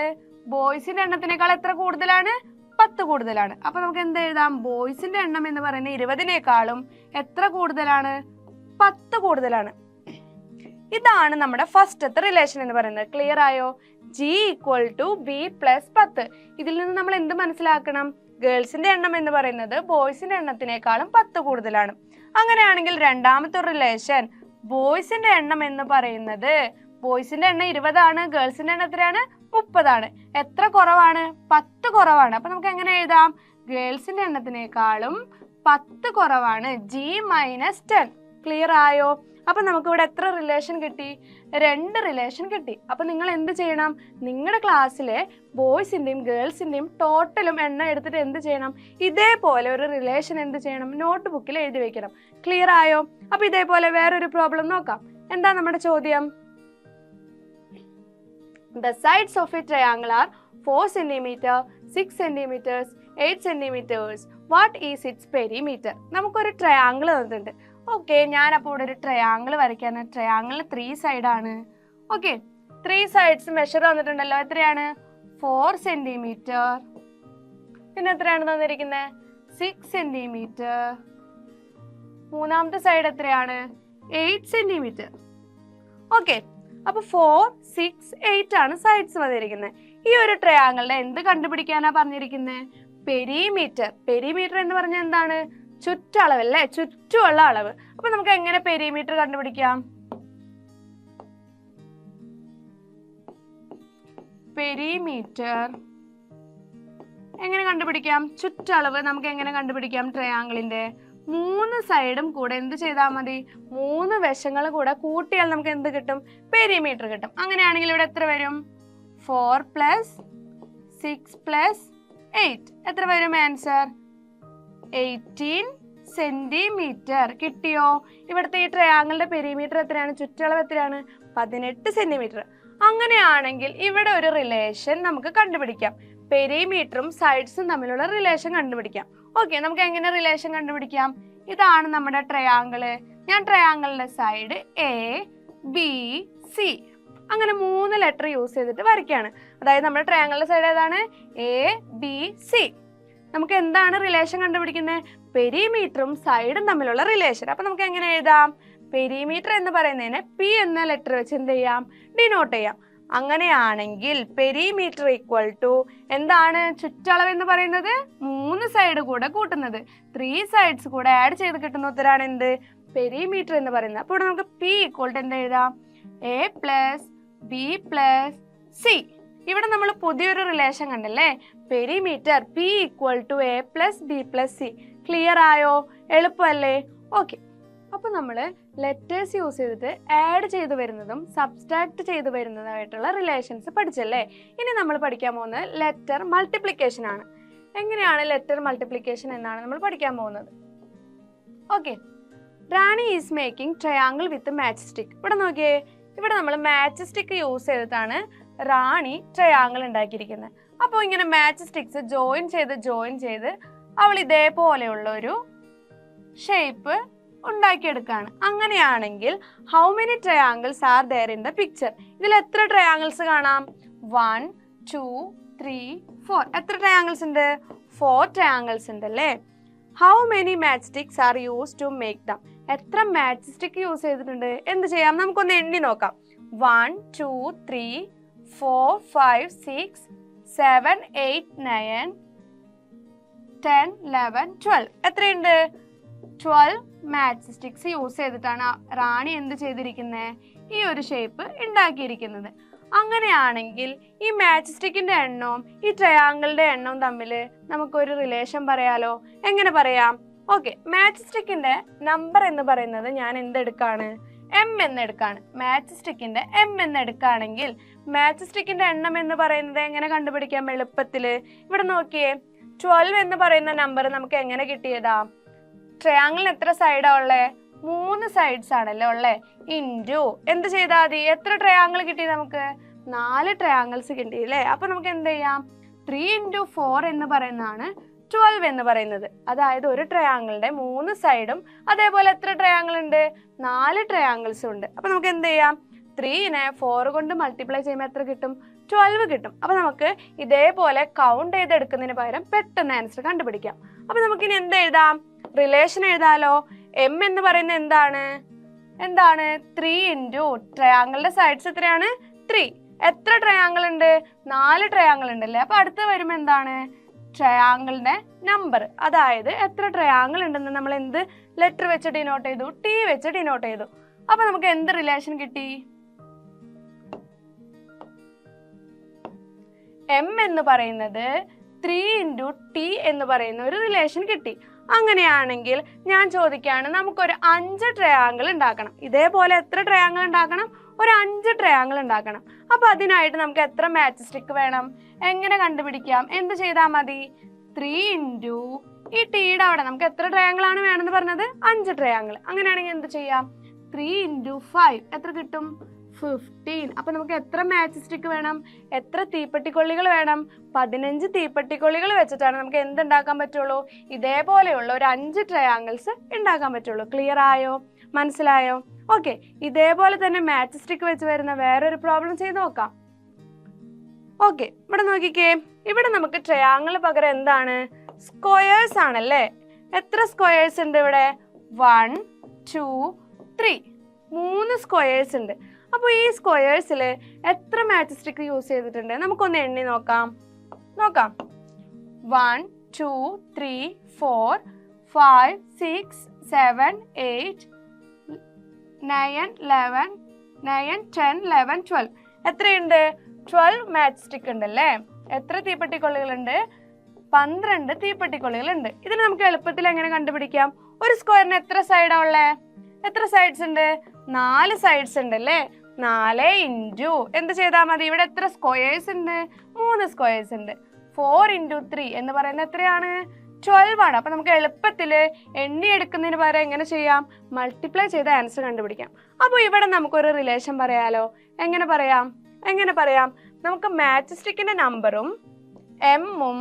ബോയ്സിന്റെ എണ്ണത്തിനേക്കാൾ എത്ര കൂടുതലാണ്? 10 കൂടുതലാണ്. അപ്പൊ നമുക്ക് എന്ത് എഴുതാം? ബോയ്സിന്റെ എണ്ണം എന്ന് പറയുന്നത് 20നേക്കാളും എത്ര കൂടുതലാണ്? 10 കൂടുതലാണ്. ഇതാണ് നമ്മുടെ ഫസ്റ്റത്തെ റിലേഷൻ എന്ന് പറയുന്നത്. ക്ലിയർ ആയോ? G equal to B plus 10. ഇതിൽ നിന്ന് നമ്മൾ എന്ത് മനസ്സിലാക്കണം? ഗേൾസിന്റെ എണ്ണം എന്ന് പറയുന്നത് ബോയ്സിന്റെ എണ്ണത്തിനേക്കാളും 10 കൂടുതലാണ്. അങ്ങനെയാണെങ്കിൽ രണ്ടാമത്തെ റിലേഷൻ, ബോയ്സിന്റെ എണ്ണം എന്ന് പറയുന്നത്, ബോയ്സിന്റെ എണ്ണം 20 ആണ്, ഗേൾസിന്റെ എണ്ണം എത്രയാണ്? 30 എത്ര കുറവാണ്? 10 കുറവാണ്. അപ്പൊ നമുക്ക് എങ്ങനെ എഴുതാം? ഗേൾസിന്റെ എണ്ണത്തിനേക്കാളും 10 കുറവാണ്. G-10. ക്ലിയർ ആയോ? അപ്പൊ നമുക്ക് ഇവിടെ എത്ര റിലേഷൻ കിട്ടി? 2 റിലേഷൻ കിട്ടി. അപ്പൊ നിങ്ങൾ എന്ത് ചെയ്യണം? നിങ്ങളുടെ ക്ലാസ്സിലെ ബോയ്സിന്റെയും ഗേൾസിന്റെയും ടോട്ടലും എണ്ണം എടുത്തിട്ട് എന്ത് ചെയ്യണം? ഇതേപോലെ ഒരു റിലേഷൻ എന്ത് ചെയ്യണം? നോട്ട് ബുക്കിൽ എഴുതി വെക്കണം. ക്ലിയർ ആയോ? അപ്പൊ ഇതേപോലെ വേറൊരു പ്രോബ്ലം നോക്കാം. എന്താ നമ്മുടെ ചോദ്യം? The sides of a triangle are 4 cm, 6 cm, 8 cm. What is its perimeter? നമുക്കൊരു ട്രയാങ്കിൾ തന്നിട്ടുണ്ട്. ഓക്കെ, ഞാനപ്പോൾ ഇവിടെ ഒരു ട്രയാങ്കിൾ വരയ്ക്കാണ്. ട്രയാങ്കിളിന് 3 സൈഡാണ്. ഓക്കെ, 3 സൈഡ്സ് മെഷർ തന്നിട്ടുണ്ടല്ലോ. എത്രയാണ്? 4 cm. പിന്നെ എത്രയാണ് തന്നിരിക്കുന്നത്? 6 cm. മൂന്നാമത്തെ സൈഡ് എത്രയാണ്? 8 cm. ഓക്കെ, അപ്പൊ 4, 6, 8 ആണ് സൈഡ്സ് വന്നിരിക്കുന്നത്. ഈ ഒരു ട്രയാങ്കിളിന്റെ എന്ത് കണ്ടുപിടിക്കാനാ പറഞ്ഞിരിക്കുന്നത്? പെരിമീറ്റർ. പെരിമീറ്റർ എന്ന് പറഞ്ഞാൽ എന്താണ്? ചുറ്റളവ് അല്ലേ? ചുറ്റുമുള്ള അളവ്. അപ്പൊ നമുക്ക് എങ്ങനെ പെരിമീറ്റർ കണ്ടുപിടിക്കാം? പെരിമീറ്റർ എങ്ങനെ കണ്ടുപിടിക്കാം? ചുറ്റളവ് നമുക്ക് എങ്ങനെ കണ്ടുപിടിക്കാം? ട്രയാങ്കിളിന്റെ 3 സൈഡും കൂടെ എന്ത് ചെയ്താൽ മതി? 3 വശങ്ങൾ കൂടെ കൂട്ടിയാൽ നമുക്ക് എന്ത് കിട്ടും? പെരിമീറ്റർ കിട്ടും. അങ്ങനെയാണെങ്കിൽ ഇവിടെ എത്ര വരും? 4 + 6 + 8 എത്ര വരും ആൻസർ? 18 സെന്റിമീറ്റർ. കിട്ടിയോ? ഇവിടുത്തെ ഈ ട്രയാങ്കിളിന്റെ പെരിമീറ്റർ എത്രയാണ്? ചുറ്റളവ് എത്രയാണ്? 18 സെന്റിമീറ്റർ. അങ്ങനെയാണെങ്കിൽ ഇവിടെ ഒരു റിലേഷൻ നമുക്ക് കണ്ടുപിടിക്കാം. പെരിമീറ്ററും സൈഡ്സും തമ്മിലുള്ള റിലേഷൻ കണ്ടുപിടിക്കാം. ഓക്കെ, നമുക്ക് എങ്ങനെ റിലേഷൻ കണ്ടുപിടിക്കാം? ഇതാണ് നമ്മുടെ ട്രയാങ്കിള്. ഞാൻ ട്രയാങ്കിളിന്റെ സൈഡ് ABC അങ്ങനെ 3 ലെറ്റർ യൂസ് ചെയ്തിട്ട് വരയ്ക്കാണ്. അതായത് നമ്മുടെ ട്രയാങ്കിളിന്റെ സൈഡ് ഏതാണ്? ABC. നമുക്ക് എന്താണ് റിലേഷൻ കണ്ടുപിടിക്കുന്നത്? പെരിമീറ്ററും സൈഡും തമ്മിലുള്ള റിലേഷൻ. അപ്പൊ നമുക്ക് എങ്ങനെ എഴുതാം? പെരിമീറ്റർ എന്ന് പറയുന്നതിനെ P എന്ന ലെറ്റർ വെച്ച് എന്ത് ചെയ്യാം? ഡിനോട്ട് ചെയ്യാം. അങ്ങനെയാണെങ്കിൽ പെരിമീറ്റർ ഈക്വൽ ടു എന്താണ്? ചുറ്റളവ് എന്ന് പറയുന്നത് 3 സൈഡ് കൂടെ കൂട്ടുന്നത്. 3 സൈഡ്സ് കൂടെ ആഡ് ചെയ്ത് കിട്ടുന്ന ഉത്തരാണ് എന്ത്? പെരിമീറ്റർ എന്ന് പറയുന്നത്. അപ്പോൾ നമുക്ക് P ഈക്വൽ ടു എന്ത് എഴുതാം? A + B + C. ഇവിടെ നമ്മൾ പുതിയൊരു റിലേഷൻ കണ്ടല്ലേ? Perimeter P equal to A + B + C. Clear ആയോ? എളുപ്പമല്ലേ? ഓക്കെ, അപ്പൊ നമ്മൾ ലെറ്റേഴ്സ് യൂസ് ചെയ്തിട്ട് ആഡ് ചെയ്തു വരുന്നതും സബ്സ്ട്രാക്ട് ചെയ്തു വരുന്നതായിട്ടുള്ള റിലേഷൻസ് പഠിച്ചല്ലേ? ഇനി നമ്മൾ പഠിക്കാൻ പോകുന്നത് ലെറ്റർ മൾട്ടിപ്ലിക്കേഷൻ ആണ്. എങ്ങനെയാണ് ലെറ്റർ മൾട്ടിപ്ലിക്കേഷൻ എന്നാണ് നമ്മൾ പഠിക്കാൻ പോകുന്നത്. Okay, Rani is making triangle with match stick. ഇവിടെ നോക്കിയേ, ഇവിടെ നമ്മൾ മാച്ച് സ്റ്റിക്ക് യൂസ് ചെയ്തിട്ടാണ് റാണി ട്രയാങ്കിൾ ഉണ്ടാക്കിയിരിക്കുന്നത്. അപ്പോൾ ഇങ്ങനെ മാച്ച് സ്റ്റിക്സ് ജോയിൻ ചെയ്ത് അവൾ ഇതേപോലെയുള്ള ഒരു ഷേപ്പ് ഉണ്ടാക്കിയെടുക്കുകയാണ്. അങ്ങനെയാണെങ്കിൽ how many triangles are there in the picture? ഇതിൽ എത്ര ട്രയാങ്കിൾസ് കാണാം? 1, 2, 3, 4. എത്ര ട്രയാങ്കിൾസ് ഉണ്ട്? 4 ട്രയാങ്കിൾസ് ഉണ്ട് അല്ലേ? How many match sticks are use to make them? എത്ര മാച്ച് സ്റ്റിക്ക് യൂസ് ചെയ്തിട്ടുണ്ട്? എന്ത് ചെയ്യാം? നമുക്കൊന്ന് എണ്ണി നോക്കാം. 1, 2, 3, 4, 5, 6, 7, 8, 9, 10, 11, 12. എത്രയുണ്ട്? 12 മാച്ച് സ്റ്റിക്സ് യൂസ് ചെയ്തിട്ടാണ് റാണി എന്ത് ചെയ്തിരിക്കുന്നത്? ഈ ഒരു ഷേപ്പ് ഉണ്ടാക്കിയിരിക്കുന്നത്. അങ്ങനെയാണെങ്കിൽ ഈ മാച്ച് സ്റ്റിക്കിന്റെ എണ്ണവും ഈ ട്രയാങ്കിളിന്റെ എണ്ണവും തമ്മിൽ നമുക്കൊരു റിലേഷൻ പറയാലോ. എങ്ങനെ പറയാം? ഓക്കെ, മാച്ച് സ്റ്റിക്കിന്റെ നമ്പർ എന്ന് പറയുന്നത് ഞാൻ എന്തെടുക്കാണ്? M എന്നെടുക്കാണ്. മാച്ച് സ്റ്റിക്കിന്റെ M എന്നെടുക്കുകയാണെങ്കിൽ മാച്ച് സ്റ്റിക്കിന്റെ എണ്ണം എന്ന് പറയുന്നത് എങ്ങനെ കണ്ടുപിടിക്കാം എളുപ്പത്തില്? ഇവിടെ നോക്കിയേ, 12 എന്ന് പറയുന്ന നമ്പർ നമുക്ക് എങ്ങനെ കിട്ടിയതാ? ട്രയാങ്കിളിന് എത്ര സൈഡാ ഉള്ളേ? 3 സൈഡ്സ് ആണല്ലേ ഉള്ളേ. ഇൻറ്റു എന്ത് ചെയ്താൽ മതി? എത്ര ട്രയാങ്കിൾ കിട്ടി നമുക്ക്? 4 ട്രയാങ്കിൾസ് കിട്ടിയില്ലേ? അപ്പൊ നമുക്ക് എന്ത് ചെയ്യാം? 3 × 4 എന്ന് പറയുന്നതാണ് 12 എന്ന് പറയുന്നത്. അതായത് ഒരു ട്രയാങ്കിളിന്റെ 3 സൈഡും അതേപോലെ എത്ര ട്രയാങ്കിൾ ഉണ്ട്? 4 ട്രയാങ്കിൾസും ഉണ്ട്. അപ്പൊ നമുക്ക് എന്ത് ചെയ്യാം? 3നെ 4 കൊണ്ട് മൾട്ടിപ്ലൈ ചെയ്യുമ്പോൾ എത്ര കിട്ടും? 12 കിട്ടും. അപ്പൊ നമുക്ക് ഇതേപോലെ കൗണ്ട് ചെയ്തെടുക്കുന്നതിന് പകരം പെട്ടെന്ന് ആൻസർ കണ്ടുപിടിക്കാം. അപ്പൊ നമുക്കിനി എന്ത് എഴുതാം? റിലേഷൻ എഴുതാലോ. M എന്ന് പറയുന്നത് എന്താണ്? 3 × ട്രയാങ്കിളിന്റെ സൈഡ്സ് എത്രയാണ്? 3. എത്ര ട്രയാങ്കിൾ ഉണ്ട്? 4 ട്രയാങ്കിൾ ഉണ്ടല്ലേ? അപ്പൊ അടുത്ത് വരുമ്പോൾ എന്താണ്? ട്രയാങ്കിളിന്റെ നമ്പർ, അതായത് എത്ര ട്രയാങ്കിൾ ഉണ്ടെന്ന് നമ്മൾ എന്ത് ലെറ്റർ വെച്ച് ഡിനോട്ട് ചെയ്തു? T വെച്ച് ഡിനോട്ട് ചെയ്തു. അപ്പൊ നമുക്ക് എന്ത് റിലേഷൻ കിട്ടി? എം എന്ന് പറയുന്നത് 3 ഇൻറ്റു ടി എന്ന് പറയുന്ന ഒരു റിലേഷൻ കിട്ടി. അങ്ങനെയാണെങ്കിൽ ഞാൻ ചോദിക്കുകയാണ്, നമുക്കൊരു 5 ട്രയാങ്കിൾ ഉണ്ടാക്കണം. ഇതേപോലെ എത്ര ട്രയാങ്കിൾ ഉണ്ടാക്കണം? ഒരു 5 ട്രയാങ്കിൾ ഉണ്ടാക്കണം. അപ്പോൾ അതിനായിട്ട് നമുക്ക് എത്ര മാച്ച് സ്റ്റിക്ക് വേണം? എങ്ങനെ കണ്ടുപിടിക്കാം? എന്ത് ചെയ്താൽ മതി? 3 ഇൻറ്റു ഈ ടീയുടെ അവിടെ നമുക്ക് എത്ര ട്രയാങ്കിൾ ആണ് വേണമെന്ന് പറഞ്ഞത്? 5 ട്രയാങ്കിൾ. അങ്ങനെയാണെങ്കിൽ എന്ത് ചെയ്യാം? 3 ഇൻറ്റു 5 എത്ര കിട്ടും? 15. അപ്പോൾ നമുക്ക് എത്ര മാച്ച് സ്റ്റിക്ക് വേണം? എത്ര തീപ്പെട്ടിക്കൊള്ളികൾ വേണം? 15 തീപ്പെട്ടിക്കൊള്ളികൾ വെച്ചിട്ടാണ് നമുക്ക് എന്തുണ്ടാക്കാൻ പറ്റുള്ളൂ? ഇതേപോലെയുള്ള ഒരു 5 ട്രയാങ്കിൾസ് ഉണ്ടാക്കാൻ പറ്റുള്ളൂ. ക്ലിയർ ആയോ? മനസ്സിലായോ? ഓക്കെ, ഇതേപോലെ തന്നെ മാച്ച് സ്റ്റിക്ക് വെച്ച് വരുന്ന വേറൊരു പ്രോബ്ലം ചെയ്ത് നോക്കാം. ഓക്കെ, ഇവിടെ നോക്കിക്കേ. ഇവിടെ നമുക്ക് ട്രയാങ്കിൾ പകരം എന്താണ്? സ്ക്വയേഴ്സ് ആണല്ലേ. എത്ര സ്ക്വയേഴ്സ് ഉണ്ട് ഇവിടെ? 1 2 3 3 സ്ക്വയേഴ്സ് ഉണ്ട്. അപ്പോൾ ഈ സ്ക്വയേഴ്സിൽ എത്ര മാച്ച് സ്റ്റിക്ക് യൂസ് ചെയ്തിട്ടുണ്ട്? നമുക്കൊന്ന് എണ്ണി നോക്കാം. 1 2 3 4 5 6 7 8 9 11 9 10 11 12. എത്രയുണ്ട്? 12 മാച്ച് സ്റ്റിക്ക് ഉണ്ടല്ലേ. എത്ര തീപ്പെട്ടിക്കൊള്ളികളുണ്ട്? 12 തീപ്പെട്ടിക്കൊള്ളികളുണ്ട്. ഇതിന് നമുക്ക് എളുപ്പത്തിൽ എങ്ങനെ കണ്ടുപിടിക്കാം? ഒരു സ്ക്വയറിന് എത്ര സൈഡാ ഉള്ളേ? എത്ര സൈഡ്സ് ഉണ്ട്? 4 സൈഡ്സ് ഉണ്ട് അല്ലേ. 4 ഇൻറ്റു എന്ത് ചെയ്താൽ മതി? ഇവിടെ എത്ര സ്ക്വയേഴ്സ് ഉണ്ട്? 3 സ്ക്വയേഴ്സ് ഉണ്ട്. 4 ഇൻറ്റു 3 എന്ന് പറയുന്നത് എത്രയാണ്? 12 ആണ്. അപ്പം നമുക്ക് എളുപ്പത്തിൽ എണ്ണി എടുക്കുന്നതിന് പകരം എങ്ങനെ ചെയ്യാം? മൾട്ടിപ്ലൈ ചെയ്ത് ആൻസർ കണ്ടുപിടിക്കാം. അപ്പോൾ ഇവിടെ നമുക്കൊരു റിലേഷൻ പറയാലോ. എങ്ങനെ പറയാം? നമുക്ക് മാച്ച് സ്റ്റിക്കിൻ്റെ നമ്പറും എമ്മും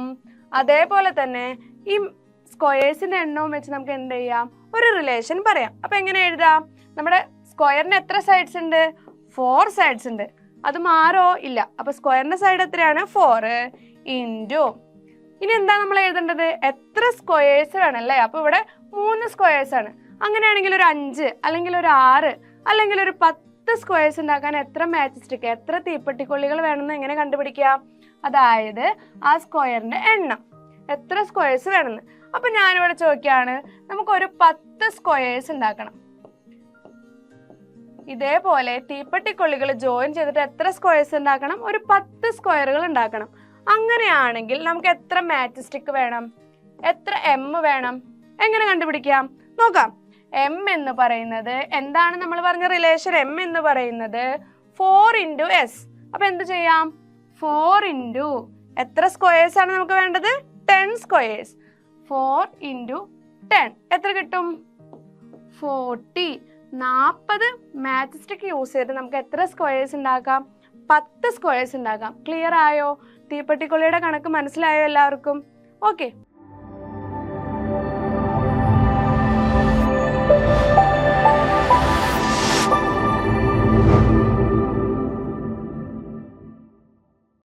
അതേപോലെ തന്നെ ഈ സ്ക്വയേഴ്സിൻ്റെ എണ്ണവും വെച്ച് നമുക്ക് എന്ത് ചെയ്യാം? ഒരു റിലേഷൻ പറയാം. അപ്പം എങ്ങനെ എഴുതാം? നമ്മുടെ സ്ക്വയറിന് എത്ര സൈഡ്സ് ഉണ്ട്? 4 സൈഡ്സ് ഉണ്ട്. അത് മാറോ? ഇല്ല. അപ്പോൾ സ്ക്വയറിൻ്റെ സൈഡ് എത്രയാണ്? 4 ഇൻറ്റു ഇനി എന്താ നമ്മൾ എഴുതേണ്ടത്? എത്ര സ്ക്വയേഴ്സ് വേണമല്ലേ. അപ്പോൾ ഇവിടെ 3 സ്ക്വയേഴ്സ് ആണ്. അങ്ങനെയാണെങ്കിൽ ഒരു 5 അല്ലെങ്കിൽ ഒരു 6 അല്ലെങ്കിൽ ഒരു 10 സ്ക്വയേഴ്സ് ഉണ്ടാക്കാൻ എത്ര മാച്ച് സ്റ്റിക്ക്, എത്ര തീപ്പെട്ടിക്കൊള്ളികൾ വേണമെന്ന് എങ്ങനെ കണ്ടുപിടിക്കാം? അതായത് ആ സ്ക്വയറിൻ്റെ എണ്ണം, എത്ര സ്ക്വയേഴ്സ് വേണമെന്ന്. അപ്പം ഞാനിവിടെ ചോദിക്കുകയാണ്, നമുക്കൊരു 10 സ്ക്വയേഴ്സ് ഉണ്ടാക്കണം. ഇതേപോലെ തീപ്പെട്ടിക്കൊള്ളികൾ ജോയിൻ ചെയ്തിട്ട് എത്ര സ്ക്വയേഴ്സ് ഉണ്ടാക്കണം? ഒരു 10 സ്ക്വയറുകൾ ഉണ്ടാക്കണം. അങ്ങനെയാണെങ്കിൽ നമുക്ക് എത്ര മാച്ച് സ്റ്റിക്ക് വേണം? എത്ര എം വേണം? എങ്ങനെ കണ്ടുപിടിക്കാം? നോക്കാം. എം എന്ന് പറയുന്നത് എന്താണ്? നമ്മൾ പറഞ്ഞ റിലേഷൻ എം എന്ന് പറയുന്നത് 4 ഇൻറ്റു എസ്. അപ്പം എന്ത് ചെയ്യാം? 4 ഇൻറ്റു എത്ര സ്ക്വയേഴ്സ് ആണ് നമുക്ക് വേണ്ടത്? 10 സ്ക്വയേഴ്സ്. 4 ഇൻറ്റു 10 എത്ര കിട്ടും? 40. 40 മാച്ച് സ്റ്റിക്ക് യൂസ് ചെയ്ത് നമുക്ക് എത്ര സ്ക്വയേഴ്സ് ഉണ്ടാക്കാം? 10 സ്ക്വയേഴ്സ് ഉണ്ടാക്കാം. ക്ലിയർ ആയോ? തീപ്പെട്ടിക്കൊള്ളിയുടെ കണക്ക് മനസ്സിലായോ എല്ലാവർക്കും? ഓക്കെ.